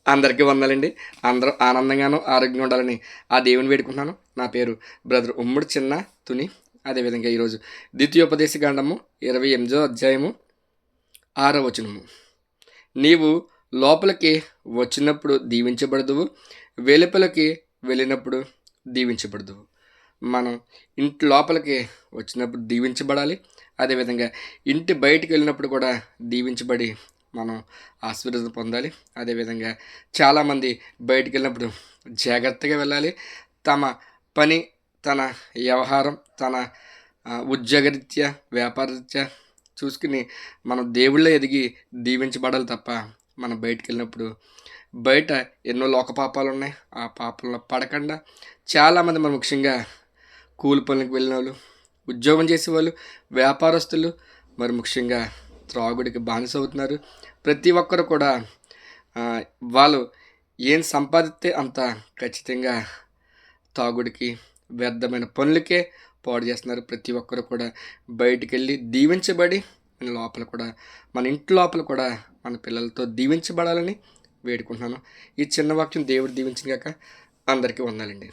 అందరికీ వందలండి. అందరూ ఆనందంగాను, ఆరోగ్యంగా ఉండాలని ఆ దేవుని వేడుకుంటున్నాను. నా పేరు బ్రదర్ ఉమ్ముడు చిన్న తుని. అదేవిధంగా ఈరోజు ద్వితీయోపదేశకాండము 28వ అధ్యాయము 6వ వచనము. నీవు లోపలికి వచ్చినప్పుడు దీవించబడదువు, వెలుపలికి వెళ్ళినప్పుడు దీవించబడదువు. మనం ఇంటి లోపలికి వచ్చినప్పుడు దీవించబడాలి. అదేవిధంగా ఇంటి బయటికి వెళ్ళినప్పుడు కూడా దీవించబడి మనం ఆశీర్వాదం పొందాలి. అదేవిధంగా చాలామంది బయటికి వెళ్ళినప్పుడు జాగ్రత్తగా వెళ్ళాలి. తమ పని, తన వ్యవహారం, తన ఉద్యోగరీత్యా, వ్యాపారరీత్యా చూసుకుని మనం దేవుళ్ళ ఎదిగి దీవించబడాలి తప్ప మనం బయటికి వెళ్ళినప్పుడు బయట ఎన్నో లోక పాపాలు ఉన్నాయి. ఆ పాపంలో పడకుండా చాలామంది మనం ముఖ్యంగా కూలి పనులకు వెళ్ళిన వాళ్ళు, ఉద్యోగం చేసేవాళ్ళు, వ్యాపారస్తులు మరి ముఖ్యంగా త్రాగుడికి బానిస అవుతున్నారు. ప్రతి ఒక్కరు కూడా వాళ్ళు ఏం సంపాదిస్తే అంత ఖచ్చితంగా తాగుడికి, వ్యర్థమైన పనులకే పాడు చేస్తున్నారు. ప్రతి ఒక్కరు కూడా బయటికి వెళ్ళి దీవించబడి లోపల కూడా మన ఇంటి లోపల కూడా మన పిల్లలతో దీవించబడాలని వేడుకుంటున్నాను. ఈ చిన్న వాక్యం దేవుడు దీవించిన కాక అందరికీ వందాలండి.